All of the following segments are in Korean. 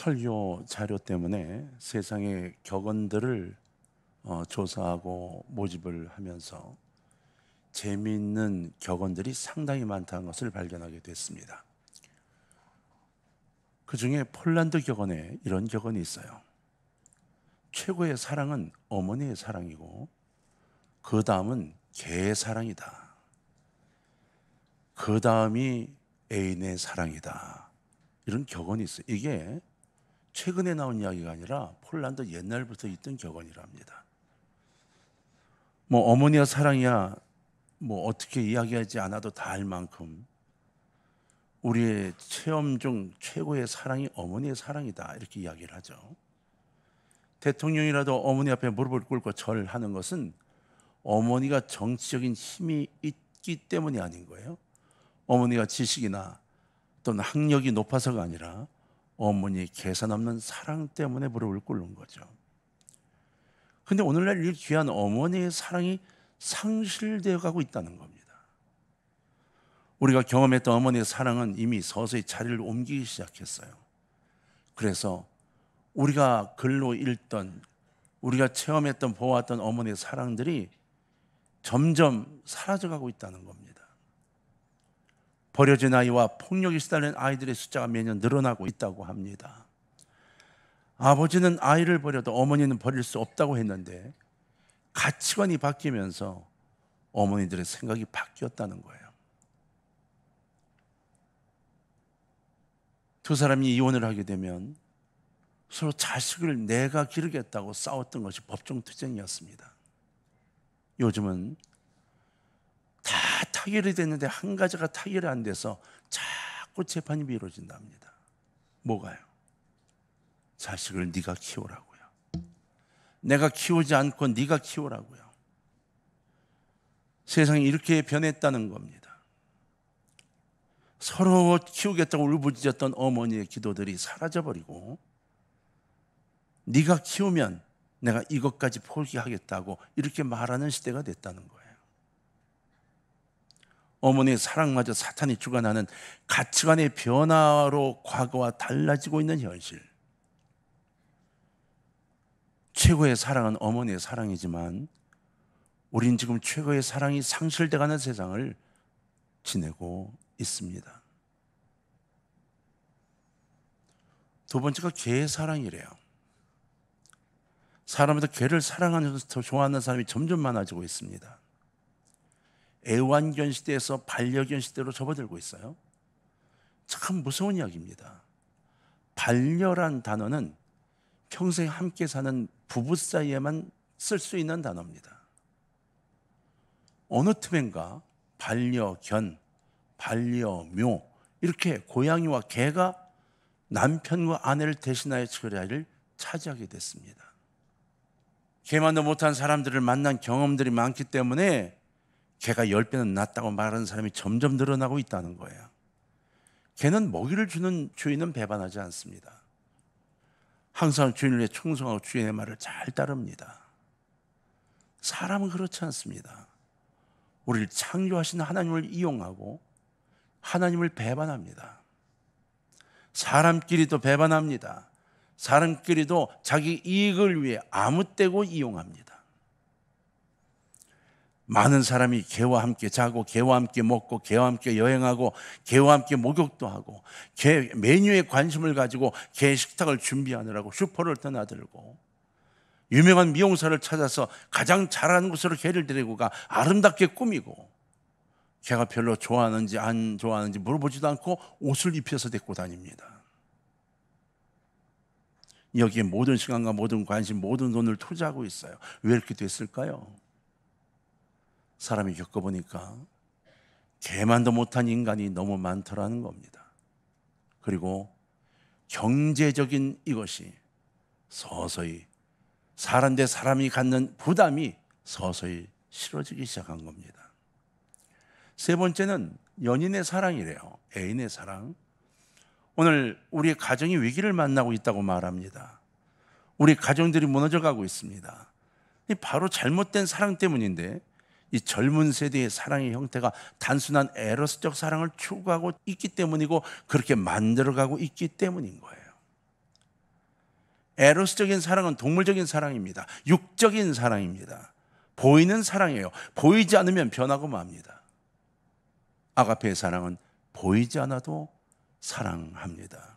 설교 자료 때문에 세상의 격언들을 조사하고 모집을 하면서 재미있는 격언들이 상당히 많다는 것을 발견하게 됐습니다. 그 중에 폴란드 격언에 이런 격언이 있어요. 최고의 사랑은 어머니의 사랑이고 그 다음은 개의 사랑이다. 그 다음이 애인의 사랑이다. 이런 격언이 있어요. 이게 최근에 나온 이야기가 아니라 폴란드 옛날부터 있던 격언이랍니다. 어머니의 사랑이야 어떻게 이야기하지 않아도 다 알 만큼 우리의 체험 중 최고의 사랑이 어머니의 사랑이다, 이렇게 이야기를 하죠. 대통령이라도 어머니 앞에 무릎을 꿇고 절하는 것은 어머니가 정치적인 힘이 있기 때문이 아닌 거예요. 어머니가 지식이나 또는 학력이 높아서가 아니라 어머니의 계산 없는 사랑 때문에 무릎을 꿇는 거죠. 그런데 오늘날 이 귀한 어머니의 사랑이 상실되어 가고 있다는 겁니다. 우리가 경험했던 어머니의 사랑은 이미 서서히 자리를 옮기기 시작했어요. 그래서 우리가 글로 읽던, 우리가 체험했던, 보았던 어머니의 사랑들이 점점 사라져가고 있다는 겁니다. 버려진 아이와 폭력에 시달린 아이들의 숫자가 매년 늘어나고 있다고 합니다. 아버지는 아이를 버려도 어머니는 버릴 수 없다고 했는데 가치관이 바뀌면서 어머니들의 생각이 바뀌었다는 거예요. 두 사람이 이혼을 하게 되면 서로 자식을 내가 기르겠다고 싸웠던 것이 법정투쟁이었습니다. 요즘은 다 타결이 됐는데 한 가지가 타결이 안 돼서 자꾸 재판이 미뤄진답니다. 뭐가요? 자식을 네가 키우라고요. 내가 키우지 않고 네가 키우라고요. 세상이 이렇게 변했다는 겁니다. 서로 키우겠다고 울부짖었던 어머니의 기도들이 사라져버리고 네가 키우면 내가 이것까지 포기하겠다고 이렇게 말하는 시대가 됐다는 거예요. 어머니의 사랑마저 사탄이 주관하는 가치관의 변화로 과거와 달라지고 있는 현실. 최고의 사랑은 어머니의 사랑이지만 우린 지금 최고의 사랑이 상실돼가는 세상을 지내고 있습니다. 두 번째가 개의 사랑이래요. 사람마다 개를 사랑하면서 더 좋아하는 사람이 점점 많아지고 있습니다. 애완견 시대에서 반려견 시대로 접어들고 있어요. 참 무서운 이야기입니다. 반려란 단어는 평생 함께 사는 부부 사이에만 쓸 수 있는 단어입니다. 어느 틈엔가 반려견, 반려묘, 이렇게 고양이와 개가 남편과 아내를 대신하여 그 자리를 차지하게 됐습니다. 개만도 못한 사람들을 만난 경험들이 많기 때문에 개가 10배는 낫다고 말하는 사람이 점점 늘어나고 있다는 거예요. 개는 먹이를 주는 주인은 배반하지 않습니다. 항상 주인을 위해 충성하고 주인의 말을 잘 따릅니다. 사람은 그렇지 않습니다. 우리를 창조하신 하나님을 이용하고 하나님을 배반합니다. 사람끼리도 배반합니다. 사람끼리도 자기 이익을 위해 아무때고 이용합니다. 많은 사람이 개와 함께 자고 개와 함께 먹고 개와 함께 여행하고 개와 함께 목욕도 하고 개 메뉴에 관심을 가지고 개 식탁을 준비하느라고 슈퍼를 떠나들고 유명한 미용사를 찾아서 가장 잘하는 곳으로 개를 데리고 가 아름답게 꾸미고 개가 별로 좋아하는지 안 좋아하는지 물어보지도 않고 옷을 입혀서 데리고 다닙니다. 여기에 모든 시간과 모든 관심, 모든 돈을 투자하고 있어요. 왜 이렇게 됐을까요? 사람이 겪어보니까 개만도 못한 인간이 너무 많더라는 겁니다. 그리고 경제적인 이것이 서서히 사람 대 사람이 갖는 부담이 서서히 싫어지기 시작한 겁니다. 세 번째는 연인의 사랑이래요. 애인의 사랑. 오늘 우리 가정이 위기를 만나고 있다고 말합니다. 우리 가정들이 무너져가고 있습니다. 바로 잘못된 사랑 때문인데 이 젊은 세대의 사랑의 형태가 단순한 에로스적 사랑을 추구하고 있기 때문이고 그렇게 만들어가고 있기 때문인 거예요. 에로스적인 사랑은 동물적인 사랑입니다. 육적인 사랑입니다. 보이는 사랑이에요. 보이지 않으면 변하고 맙니다. 아가페의 사랑은 보이지 않아도 사랑합니다.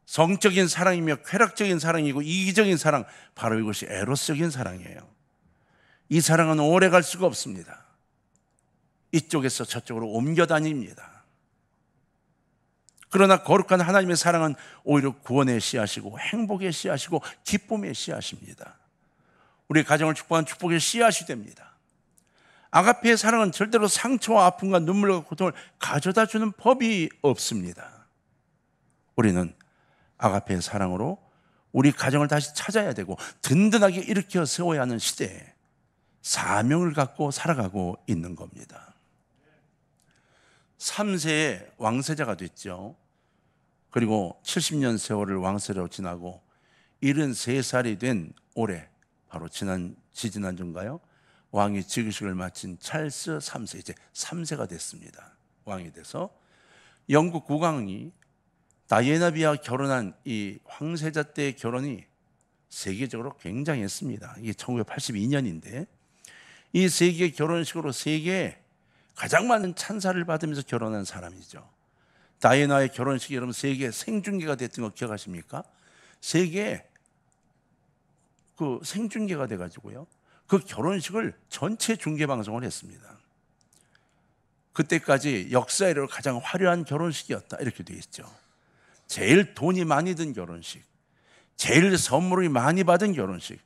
성적인 사랑이며 쾌락적인 사랑이고 이기적인 사랑, 바로 이것이 에로스적인 사랑이에요. 이 사랑은 오래 갈 수가 없습니다. 이쪽에서 저쪽으로 옮겨 다닙니다. 그러나 거룩한 하나님의 사랑은 오히려 구원의 씨앗이고 행복의 씨앗이고 기쁨의 씨앗입니다. 우리 가정을 축복한 축복의 씨앗이 됩니다. 아가페의 사랑은 절대로 상처와 아픔과 눈물과 고통을 가져다 주는 법이 없습니다. 우리는 아가페의 사랑으로 우리 가정을 다시 찾아야 되고 든든하게 일으켜 세워야 하는 시대에 사명을 갖고 살아가고 있는 겁니다. 3세의 왕세자가 됐죠. 그리고 70년 세월을 왕세로 지나고 73살이 된 올해, 바로 지지난주인가요? 왕이 즉위식을 마친 찰스 3세, 이제 3세가 됐습니다. 왕이 돼서 영국 국왕이 다이애나비와 결혼한 이 황세자 때의 결혼이 세계적으로 굉장했습니다. 이게 1982년인데 이 세계 결혼식으로 세계에 가장 많은 찬사를 받으면서 결혼한 사람이죠. 다이애나의 결혼식이 여러분 세계 생중계가 됐던 거 기억하십니까? 세계에 그 생중계가 돼가지고요, 그 결혼식을 전체 중계방송을 했습니다. 그때까지 역사 이래로 가장 화려한 결혼식이었다, 이렇게 되어 있죠. 제일 돈이 많이 든 결혼식, 제일 선물이 많이 받은 결혼식,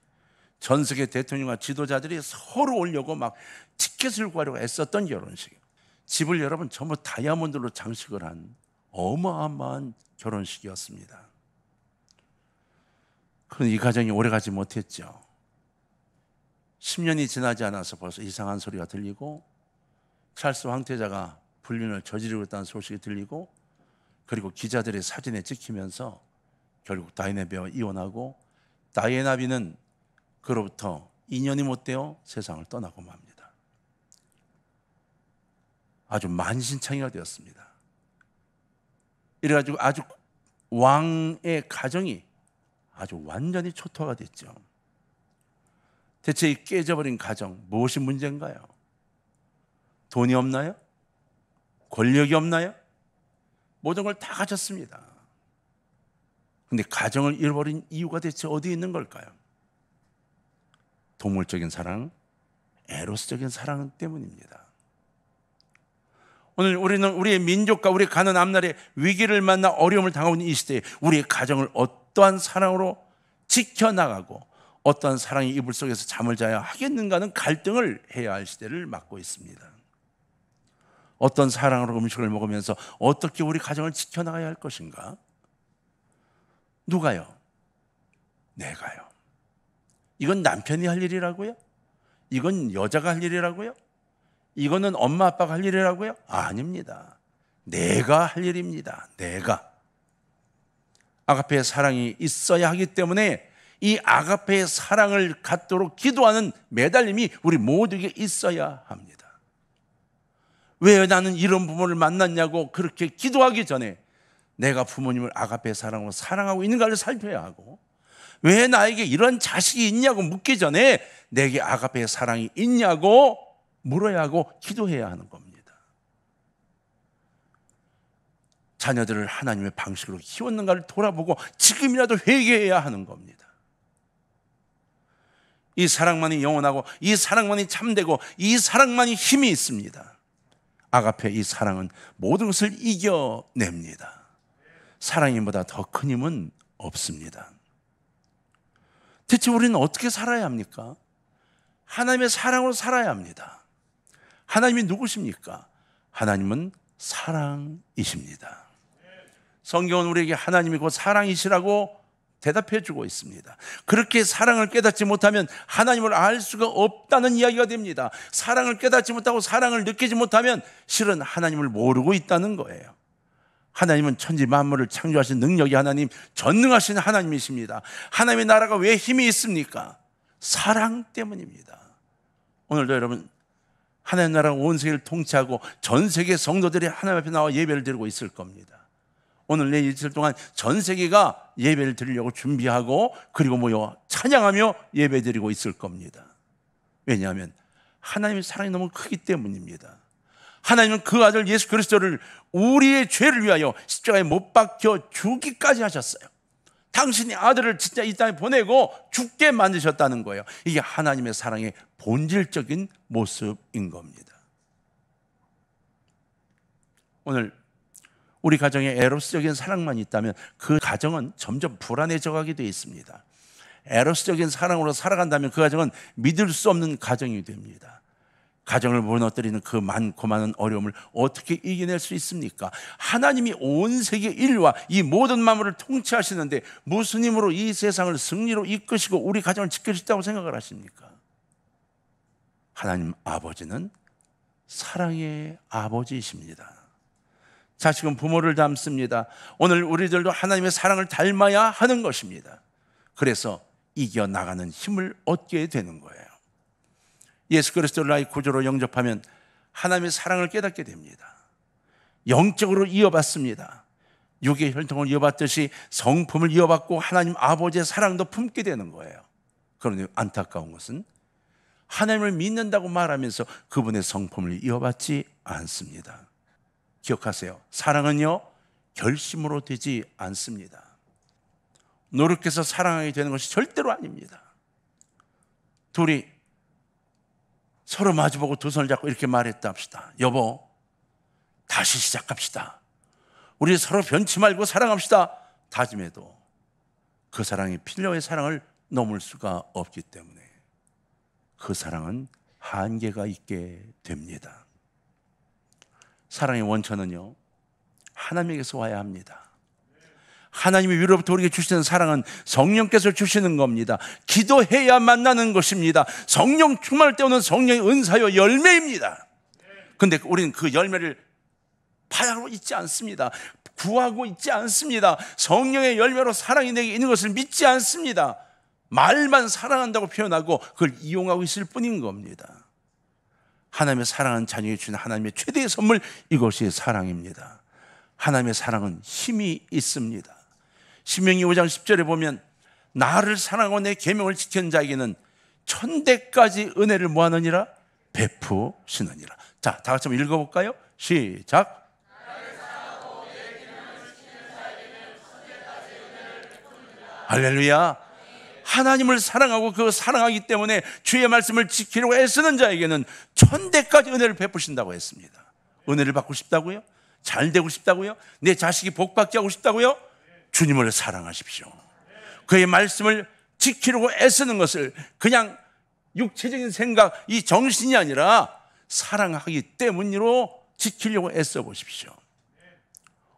전 세계 대통령과 지도자들이 서로 오려고 막 티켓을 구하려고 애썼던 결혼식, 집을 여러분 전부 다이아몬드로 장식을 한 어마어마한 결혼식이었습니다. 그런데 이 가정이 오래가지 못했죠. 10년이 지나지 않아서 벌써 이상한 소리가 들리고 찰스 황태자가 불륜을 저지르고 있다는 소식이 들리고, 그리고 기자들의 사진에 찍히면서 결국 다이애나비와 이혼하고 다이애나비는 그로부터 2년이 못 되어 세상을 떠나고 맙니다. 아주 만신창이가 되었습니다. 이래가지고 아주 왕의 가정이 아주 완전히 초토화가 됐죠. 대체 이 깨져버린 가정, 무엇이 문제인가요? 돈이 없나요? 권력이 없나요? 모든 걸 다 가졌습니다. 그런데 가정을 잃어버린 이유가 대체 어디에 있는 걸까요? 동물적인 사랑, 에로스적인 사랑 때문입니다. 오늘 우리는 우리의 민족과 우리 가는 앞날에 위기를 만나 어려움을 당하고 있는 이 시대에 우리의 가정을 어떠한 사랑으로 지켜나가고 어떠한 사랑의 이불 속에서 잠을 자야 하겠는가는 갈등을 해야 할 시대를 맞고 있습니다. 어떤 사랑으로 음식을 먹으면서 어떻게 우리 가정을 지켜나가야 할 것인가? 누가요? 내가요. 이건 남편이 할 일이라고요? 이건 여자가 할 일이라고요? 이거는 엄마 아빠가 할 일이라고요? 아닙니다. 내가 할 일입니다. 내가. 아가페의 사랑이 있어야 하기 때문에 이 아가페의 사랑을 갖도록 기도하는 매달림이 우리 모두에게 있어야 합니다. 왜 나는 이런 부모를 만났냐고 그렇게 기도하기 전에 내가 부모님을 아가페의 사랑으로 사랑하고 있는가를 살펴야 하고, 왜 나에게 이런 자식이 있냐고 묻기 전에 내게 아가페의 사랑이 있냐고 물어야 하고 기도해야 하는 겁니다. 자녀들을 하나님의 방식으로 키웠는가를 돌아보고 지금이라도 회개해야 하는 겁니다. 이 사랑만이 영원하고 이 사랑만이 참되고 이 사랑만이 힘이 있습니다. 아가페 이 사랑은 모든 것을 이겨냅니다. 사랑보다 더 큰 힘은 없습니다. 대체 우리는 어떻게 살아야 합니까? 하나님의 사랑으로 살아야 합니다. 하나님이 누구십니까? 하나님은 사랑이십니다. 성경은 우리에게 하나님이 곧 사랑이시라고 대답해 주고 있습니다. 그렇게 사랑을 깨닫지 못하면 하나님을 알 수가 없다는 이야기가 됩니다. 사랑을 깨닫지 못하고 사랑을 느끼지 못하면 실은 하나님을 모르고 있다는 거예요. 하나님은 천지 만물을 창조하신 능력의 하나님, 전능하신 하나님이십니다. 하나님의 나라가 왜 힘이 있습니까? 사랑 때문입니다. 오늘도 여러분 하나님 나라가 온 세계를 통치하고 전 세계 성도들이 하나님 앞에 나와 예배를 드리고 있을 겁니다. 오늘 내 이틀 동안 전 세계가 예배를 드리려고 준비하고 그리고 모여 찬양하며 예배 드리고 있을 겁니다. 왜냐하면 하나님의 사랑이 너무 크기 때문입니다. 하나님은 그 아들 예수 그리스도를 우리의 죄를 위하여 십자가에 못 박혀 죽기까지 하셨어요. 당신이 아들을 진짜 이 땅에 보내고 죽게 만드셨다는 거예요. 이게 하나님의 사랑의 본질적인 모습인 겁니다. 오늘 우리 가정에 에로스적인 사랑만 있다면 그 가정은 점점 불안해져 가게 되어 있습니다. 에로스적인 사랑으로 살아간다면 그 가정은 믿을 수 없는 가정이 됩니다. 가정을 무너뜨리는 그 많고 많은 어려움을 어떻게 이겨낼 수 있습니까? 하나님이 온 세계 인류와 이 모든 만물을 통치하시는데 무슨 힘으로 이 세상을 승리로 이끄시고 우리 가정을 지켜주시다고 생각을 하십니까? 하나님 아버지는 사랑의 아버지이십니다. 자식은 부모를 닮습니다. 오늘 우리들도 하나님의 사랑을 닮아야 하는 것입니다. 그래서 이겨나가는 힘을 얻게 되는 거예요. 예수 그리스도를 나의 구주로 영접하면 하나님의 사랑을 깨닫게 됩니다. 영적으로 이어받습니다. 육의 혈통을 이어받듯이 성품을 이어받고 하나님 아버지의 사랑도 품게 되는 거예요. 그런데 안타까운 것은 하나님을 믿는다고 말하면서 그분의 성품을 이어받지 않습니다. 기억하세요. 사랑은요, 결심으로 되지 않습니다. 노력해서 사랑하게 되는 것이 절대로 아닙니다. 둘이 서로 마주보고 두 손을 잡고 이렇게 말했다 합시다. 여보, 다시 시작합시다. 우리 서로 변치 말고 사랑합시다. 다짐해도 그 사랑이 필요의 사랑을 넘을 수가 없기 때문에 그 사랑은 한계가 있게 됩니다. 사랑의 원천은요, 하나님에게서 와야 합니다. 하나님이 위로부터 우리에게 주시는 사랑은 성령께서 주시는 겁니다. 기도해야 만나는 것입니다. 성령 충만을 때우는 성령의 은사요 열매입니다. 그런데 우리는 그 열매를 파하고 있지 않습니다. 구하고 있지 않습니다. 성령의 열매로 사랑이 내게 있는 것을 믿지 않습니다. 말만 사랑한다고 표현하고 그걸 이용하고 있을 뿐인 겁니다. 하나님의 사랑은 자녀에게 주는 하나님의 최대의 선물, 이것이 사랑입니다. 하나님의 사랑은 힘이 있습니다. 신명기 5장 10절에 보면 나를 사랑하고 내 계명을 지키는 자에게는 천대까지 은혜를 뭐하느니라? 베푸시느니라. 자, 다 같이 한번 읽어볼까요? 시작. 할렐루야. 하나님을 사랑하고 그 사랑하기 때문에 주의 말씀을 지키려고 애쓰는 자에게는 천대까지 은혜를 베푸신다고 했습니다. 은혜를 받고 싶다고요? 잘 되고 싶다고요? 내 자식이 복받게 하고 싶다고요? 주님을 사랑하십시오. 그의 말씀을 지키려고 애쓰는 것을 그냥 육체적인 생각, 이 정신이 아니라 사랑하기 때문으로 지키려고 애써 보십시오.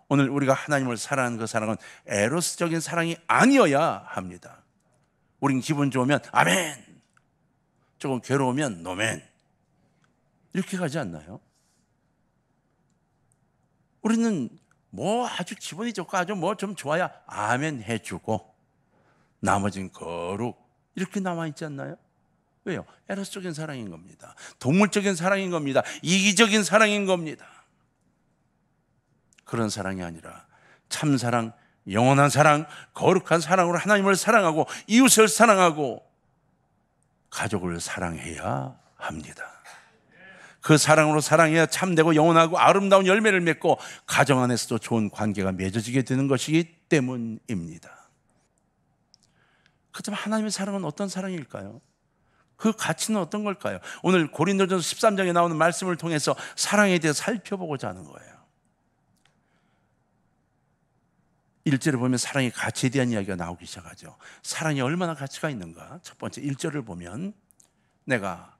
오늘 우리가 하나님을 사랑하는 그 사랑은 에로스적인 사랑이 아니어야 합니다. 우린 기분 좋으면 아멘, 조금 괴로우면 노멘, 이렇게 가지 않나요? 우리는 뭐 아주 기분이 좋고 아주 뭐 좀 좋아야 아멘 해주고 나머지는 거룩, 이렇게 남아있지 않나요? 왜요? 에로스적인 사랑인 겁니다. 동물적인 사랑인 겁니다. 이기적인 사랑인 겁니다. 그런 사랑이 아니라 참사랑, 영원한 사랑, 거룩한 사랑으로 하나님을 사랑하고 이웃을 사랑하고 가족을 사랑해야 합니다. 그 사랑으로 사랑해야 참되고 영원하고 아름다운 열매를 맺고 가정 안에서도 좋은 관계가 맺어지게 되는 것이기 때문입니다. 그렇다면 하나님의 사랑은 어떤 사랑일까요? 그 가치는 어떤 걸까요? 오늘 고린도전서 13장에 나오는 말씀을 통해서 사랑에 대해 살펴보고자 하는 거예요. 1절을 보면 사랑의 가치에 대한 이야기가 나오기 시작하죠. 사랑이 얼마나 가치가 있는가? 첫 번째 1절을 보면 내가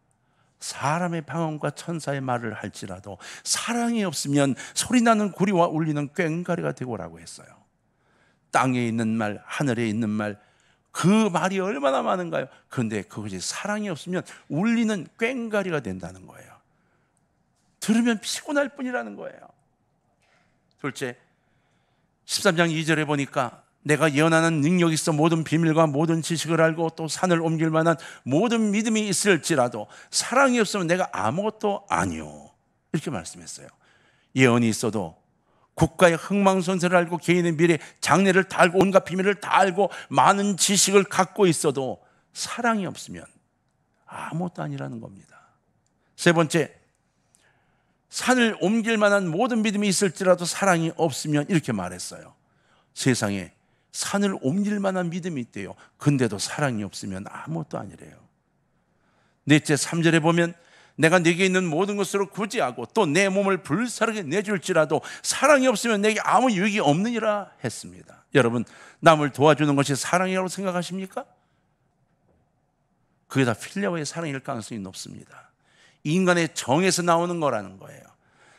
사람의 방언과 천사의 말을 할지라도 사랑이 없으면 소리나는 구리와 울리는 꽹과리가 되고라고 했어요. 땅에 있는 말, 하늘에 있는 말, 그 말이 얼마나 많은가요? 그런데 그것이 사랑이 없으면 울리는 꽹과리가 된다는 거예요. 들으면 피곤할 뿐이라는 거예요. 둘째, 13장 2절에 보니까 내가 예언하는 능력이 있어 모든 비밀과 모든 지식을 알고 또 산을 옮길 만한 모든 믿음이 있을지라도 사랑이 없으면 내가 아무것도 아니오, 이렇게 말씀했어요. 예언이 있어도 국가의 흥망성쇠를 알고 개인의 미래 장래를 다 알고 온갖 비밀을 다 알고 많은 지식을 갖고 있어도 사랑이 없으면 아무것도 아니라는 겁니다. 세 번째, 산을 옮길 만한 모든 믿음이 있을지라도 사랑이 없으면 이렇게 말했어요. 세상에 산을 옮길 만한 믿음이 있대요. 근데도 사랑이 없으면 아무것도 아니래요. 넷째, 3절에 보면 내가 네게 있는 모든 것으로 구제하고 또 내 몸을 불사르게 내줄지라도 사랑이 없으면 내게 아무 유익이 없느니라 했습니다. 여러분, 남을 도와주는 것이 사랑이라고 생각하십니까? 그게 다 필레오의 사랑일 가능성이 높습니다. 인간의 정에서 나오는 거라는 거예요.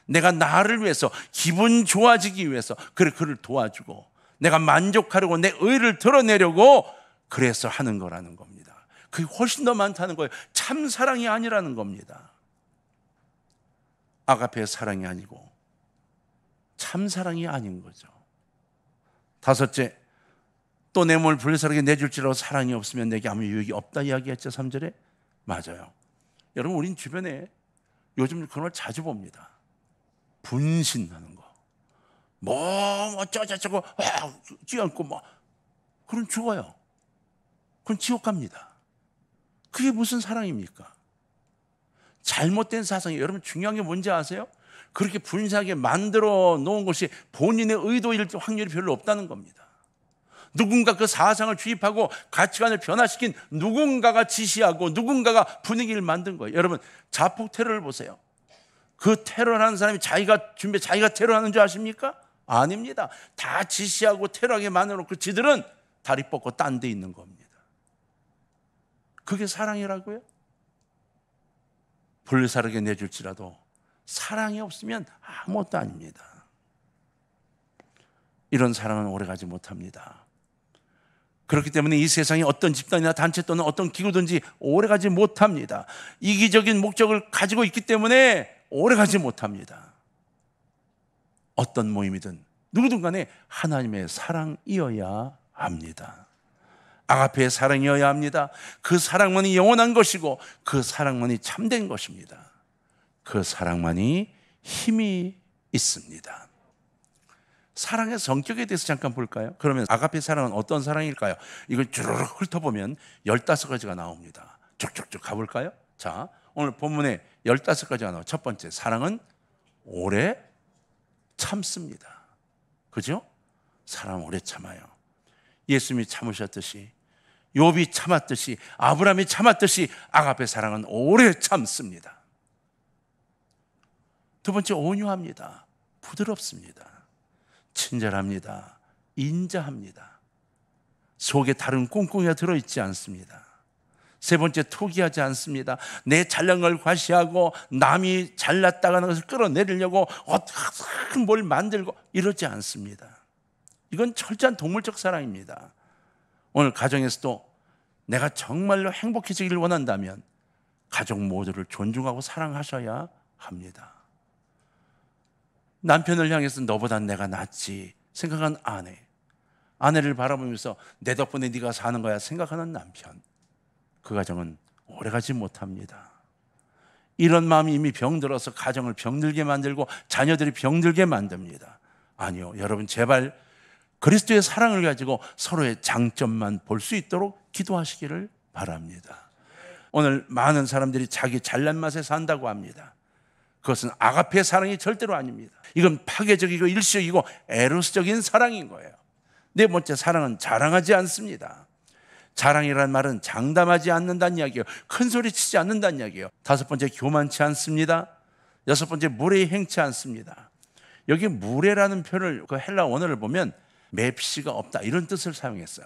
내가 나를 위해서 기분 좋아지기 위해서 그를 도와주고 내가 만족하려고 내 의를 드러내려고 그래서 하는 거라는 겁니다. 그게 훨씬 더 많다는 거예요. 참 사랑이 아니라는 겁니다. 아가페의 사랑이 아니고 참 사랑이 아닌 거죠. 다섯째, 또 내 몸을 불사르게 내줄지라도 사랑이 없으면 내게 아무 유익이 없다 이야기했죠. 3절에. 맞아요. 여러분, 우린 주변에 요즘 그런 걸 자주 봅니다. 분신하는 거. 어쩌고 끼얹고 그럼 죽어요. 그럼 지옥 갑니다. 그게 무슨 사랑입니까? 잘못된 사상이, 여러분 중요한 게 뭔지 아세요? 그렇게 분신하게 만들어 놓은 것이 본인의 의도일 확률이 별로 없다는 겁니다. 누군가 그 사상을 주입하고 가치관을 변화시킨 누군가가 지시하고 누군가가 분위기를 만든 거예요. 여러분, 자폭 테러를 보세요. 그 테러하는 사람이 자기가 테러하는 줄 아십니까? 아닙니다. 다 지시하고 테러하게 만들어놓고 지들은 다리 뻗고 딴 데 있는 겁니다. 그게 사랑이라고요? 불사르게 내줄지라도 사랑이 없으면 아무것도 아닙니다. 이런 사랑은 오래가지 못합니다. 그렇기 때문에 이 세상에 어떤 집단이나 단체 또는 어떤 기구든지 오래가지 못합니다. 이기적인 목적을 가지고 있기 때문에 오래가지 못합니다. 어떤 모임이든 누구든 간에 하나님의 사랑이어야 합니다. 아가페의 사랑이어야 합니다. 그 사랑만이 영원한 것이고 그 사랑만이 참된 것입니다. 그 사랑만이 힘이 있습니다. 사랑의 성격에 대해서 잠깐 볼까요? 그러면 아가페 사랑은 어떤 사랑일까요? 이걸 주르륵 훑어보면 15가지가 나옵니다. 쭉쭉쭉 가볼까요? 자, 오늘 본문에 15가지가 나와요. 첫 번째, 사랑은 오래 참습니다. 그죠? 사랑은 오래 참아요. 예수님이 참으셨듯이, 욥이 참았듯이, 아브라함이 참았듯이 아가페 사랑은 오래 참습니다. 두 번째, 온유합니다. 부드럽습니다. 친절합니다. 인자합니다. 속에 다른 꿍꿍이가 들어있지 않습니다. 세 번째, 투기하지 않습니다. 내 잘난 걸 과시하고 남이 잘났다고 하는 것을 끌어내리려고 어떻게 뭘 만들고 이러지 않습니다. 이건 철저한 동물적 사랑입니다. 오늘 가정에서도 내가 정말로 행복해지기를 원한다면 가족 모두를 존중하고 사랑하셔야 합니다. 남편을 향해서 너보단 내가 낫지 생각하는 아내를 바라보면서 내 덕분에 네가 사는 거야 생각하는 남편, 그 가정은 오래가지 못합니다. 이런 마음이 이미 병들어서 가정을 병들게 만들고 자녀들이 병들게 만듭니다. 아니요, 여러분 제발 그리스도의 사랑을 가지고 서로의 장점만 볼 수 있도록 기도하시기를 바랍니다. 오늘 많은 사람들이 자기 잘난 맛에 산다고 합니다. 그것은 아가페 사랑이 절대로 아닙니다. 이건 파괴적이고 일시적이고 에로스적인 사랑인 거예요. 네 번째, 사랑은 자랑하지 않습니다. 자랑이라는 말은 장담하지 않는다는 이야기예요. 큰 소리 치지 않는다는 이야기예요. 다섯 번째, 교만치 않습니다. 여섯 번째, 무례히 행치 않습니다. 여기 무례라는 표현을 그 헬라 원어를 보면 맵시가 없다 이런 뜻을 사용했어요.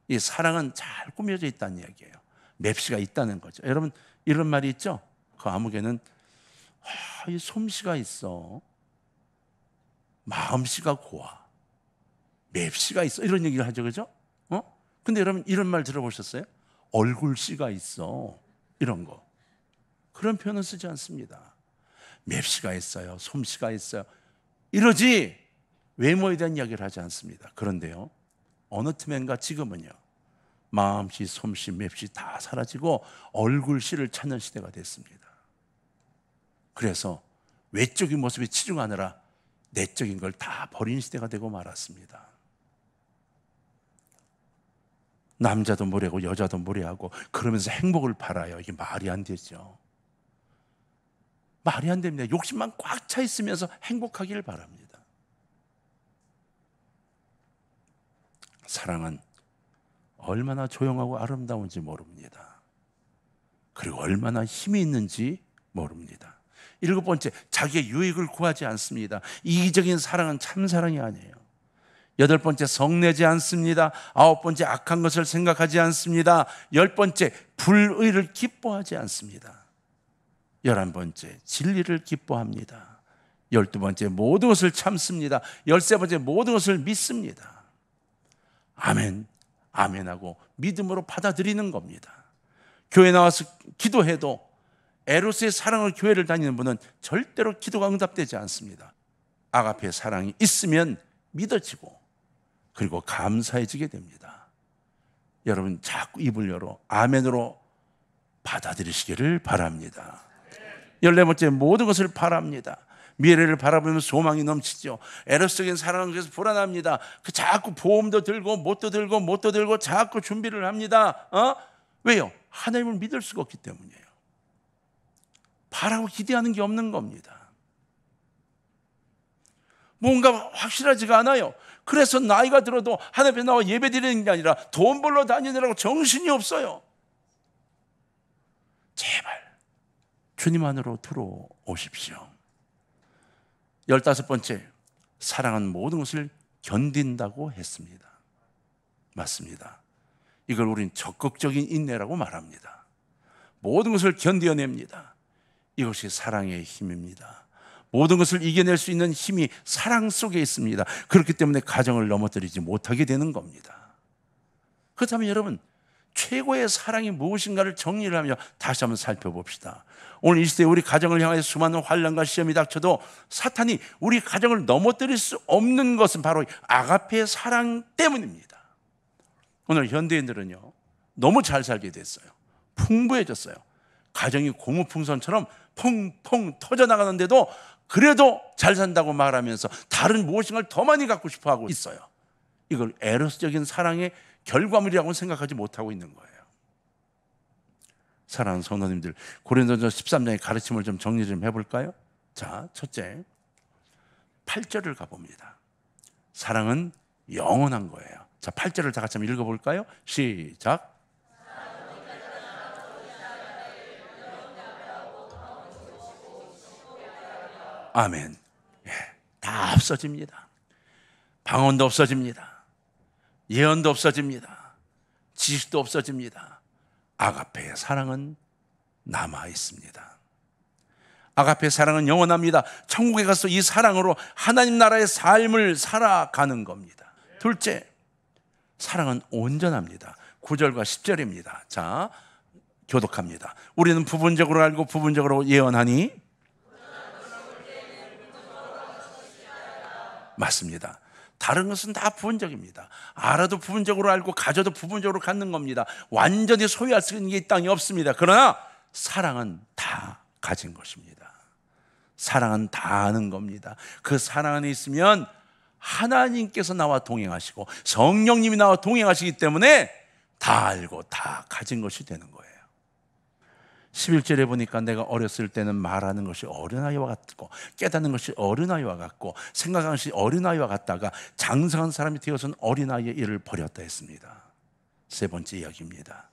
이 사랑은 잘 꾸며져 있다는 이야기예요. 맵시가 있다는 거죠. 여러분, 이런 말이 있죠. 그 아무개는 이 솜씨가 있어, 마음씨가 고와, 맵씨가 있어, 이런 얘기를 하죠. 그죠? 근데 여러분 이런 말 들어보셨어요? 얼굴씨가 있어, 이런 거. 그런 표현은 쓰지 않습니다. 맵씨가 있어요, 솜씨가 있어요, 이러지 외모에 대한 이야기를 하지 않습니다. 그런데요, 어느 틈엔가 지금은요, 마음씨, 솜씨, 맵씨 다 사라지고 얼굴씨를 찾는 시대가 됐습니다. 그래서 외적인 모습에 치중하느라 내적인 걸 다 버린 시대가 되고 말았습니다. 남자도 무례하고 여자도 무례하고 그러면서 행복을 바라요. 이게 말이 안 되죠. 말이 안 됩니다. 욕심만 꽉 차 있으면서 행복하기를 바랍니다. 사랑은 얼마나 조용하고 아름다운지 모릅니다. 그리고 얼마나 힘이 있는지 모릅니다. 7번째, 자기의 유익을 구하지 않습니다. 이기적인 사랑은 참사랑이 아니에요. 8번째, 성내지 않습니다. 9번째, 악한 것을 생각하지 않습니다. 10번째, 불의를 기뻐하지 않습니다. 11번째, 진리를 기뻐합니다. 12번째, 모든 것을 참습니다. 13번째, 모든 것을 믿습니다. 아멘, 아멘하고 믿음으로 받아들이는 겁니다. 교회 나와서 기도해도 에로스의 사랑으로 교회를 다니는 분은 절대로 기도가 응답되지 않습니다. 아가페의 사랑이 있으면 믿어지고 그리고 감사해지게 됩니다. 여러분 자꾸 입을 열어 아멘으로 받아들이시기를 바랍니다. 14번째, 모든 것을 바랍니다. 미래를 바라보면 소망이 넘치죠. 에로스적인 사랑은 그래서 불안합니다. 자꾸 보험도 들고 뭣도 들고 자꾸 준비를 합니다. 왜요? 하나님을 믿을 수가 없기 때문이에요. 바라고 기대하는 게 없는 겁니다. 뭔가 확실하지가 않아요. 그래서 나이가 들어도 하나님 앞에 나와 예배 드리는 게 아니라 돈 벌러 다니느라고 정신이 없어요. 제발 주님 안으로 들어오십시오. 15번째, 사랑은 모든 것을 견딘다고 했습니다. 맞습니다. 이걸 우린 적극적인 인내라고 말합니다. 모든 것을 견뎌냅니다. 이것이 사랑의 힘입니다. 모든 것을 이겨낼 수 있는 힘이 사랑 속에 있습니다. 그렇기 때문에 가정을 넘어뜨리지 못하게 되는 겁니다. 그렇다면 여러분, 최고의 사랑이 무엇인가를 정리를 하며 다시 한번 살펴봅시다. 오늘 이 시대에 우리 가정을 향해 수많은 환난과 시험이 닥쳐도 사탄이 우리 가정을 넘어뜨릴 수 없는 것은 바로 아가페의 사랑 때문입니다. 오늘 현대인들은요, 너무 잘 살게 됐어요. 풍부해졌어요. 가정이 고무풍선처럼 펑펑 터져나가는데도 그래도 잘 산다고 말하면서 다른 무엇인가를 더 많이 갖고 싶어 하고 있어요. 이걸 에로스적인 사랑의 결과물이라고 생각하지 못하고 있는 거예요. 사랑하는 성도님들, 고린도전서 13장의 가르침을 좀 정리 좀 해볼까요? 자, 첫째, 8절을 가봅니다. 사랑은 영원한 거예요. 자, 8절을 다 같이 한번 읽어볼까요? 시작. 아멘. 예, 다 없어집니다. 방언도 없어집니다. 예언도 없어집니다. 지식도 없어집니다. 아가페의 사랑은 남아 있습니다. 아가페의 사랑은 영원합니다. 천국에 가서 이 사랑으로 하나님 나라의 삶을 살아가는 겁니다. 둘째, 사랑은 온전합니다. 9절과 10절입니다. 자, 교독합니다. 우리는 부분적으로 알고 부분적으로 예언하니, 맞습니다. 다른 것은 다 부분적입니다. 알아도 부분적으로 알고 가져도 부분적으로 갖는 겁니다. 완전히 소유할 수 있는 게 이 땅에 없습니다. 그러나 사랑은 다 가진 것입니다. 사랑은 다 아는 겁니다. 그 사랑 안에 있으면 하나님께서 나와 동행하시고 성령님이 나와 동행하시기 때문에 다 알고 다 가진 것이 되는 거예요. 11절에 보니까 내가 어렸을 때는 말하는 것이 어린아이와 같고 깨닫는 것이 어린아이와 같고 생각하는 것이 어린아이와 같다가 장성한 사람이 되어서는 어린아이의 일을 버렸다 했습니다. 세 번째 이야기입니다.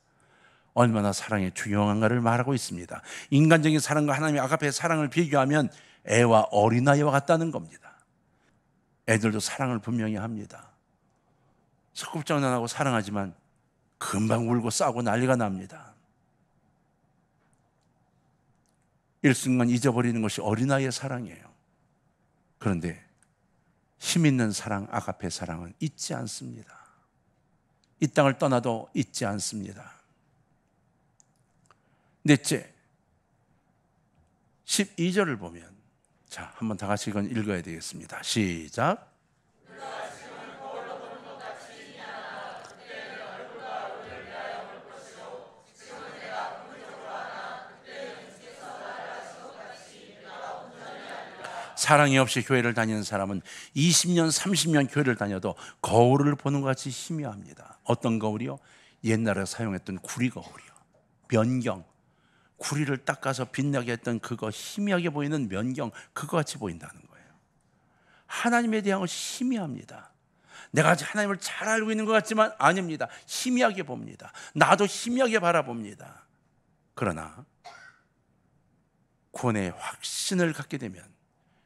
얼마나 사랑이 중요한가를 말하고 있습니다. 인간적인 사랑과 하나님의 아가페의 사랑을 비교하면 애와 어린아이와 같다는 겁니다. 애들도 사랑을 분명히 합니다. 소꿉장난하고 사랑하지만 금방 울고 싸우고 난리가 납니다. 일순간 잊어버리는 것이 어린아이의 사랑이에요. 그런데 힘 있는 사랑, 아가페 사랑은 잊지 않습니다. 이 땅을 떠나도 잊지 않습니다. 넷째, 12절을 보면, 자, 한번 다 같이 이건 읽어야 되겠습니다. 시작. 사랑이 없이 교회를 다니는 사람은 20년, 30년 교회를 다녀도 거울을 보는 것 같이 희미합니다. 어떤 거울이요? 옛날에 사용했던 구리 거울이요. 면경, 구리를 닦아서 빛나게 했던 그거, 희미하게 보이는 면경, 그거 같이 보인다는 거예요. 하나님에 대한 것이 희미합니다. 내가 하나님을 잘 알고 있는 것 같지만 아닙니다. 희미하게 봅니다. 나도 희미하게 바라봅니다. 그러나 구원의 확신을 갖게 되면,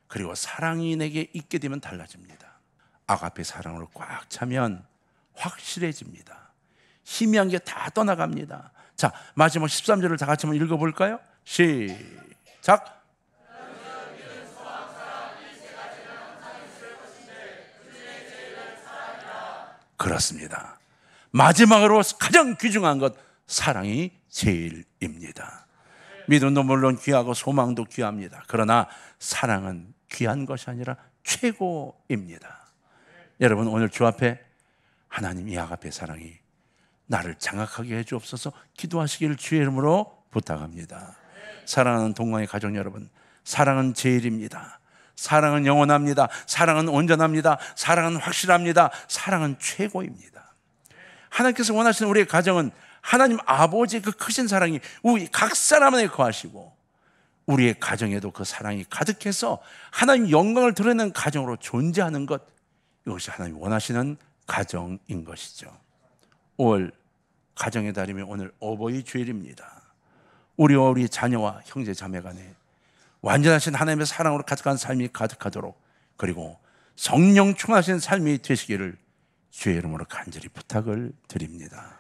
그리고 사랑이 내게 있게 되면 달라집니다. 아가페 사랑으로 꽉 차면 확실해집니다. 희미한 게 다 떠나갑니다. 자, 마지막 13절을 다 같이 한번 읽어볼까요? 시작. 그렇습니다. 마지막으로 가장 귀중한 것, 사랑이 제일입니다. 믿음도 물론 귀하고 소망도 귀합니다. 그러나 사랑은 귀한 것이 아니라 최고입니다. 여러분, 오늘 주 앞에 하나님 이 아가페 사랑이 나를 장악하게 해주옵소서 기도하시기를 주의 이름으로 부탁합니다. 사랑하는 동광의 가족 여러분, 사랑은 제일입니다. 사랑은 영원합니다. 사랑은 온전합니다. 사랑은 확실합니다. 사랑은 최고입니다. 하나님께서 원하시는 우리의 가정은 하나님 아버지의 그 크신 사랑이 우리 각 사람 안에 거하시고, 우리의 가정에도 그 사랑이 가득해서 하나님 영광을 드러내는 가정으로 존재하는 것, 이것이 하나님 원하시는 가정인 것이죠. 5월 가정의 달이면 오늘 어버이 주일입니다. 우리와 우리 자녀와 형제 자매 간에 완전하신 하나님의 사랑으로 가득한 삶이 가득하도록, 그리고 성령 충만하신 삶이 되시기를 주의 이름으로 간절히 부탁을 드립니다.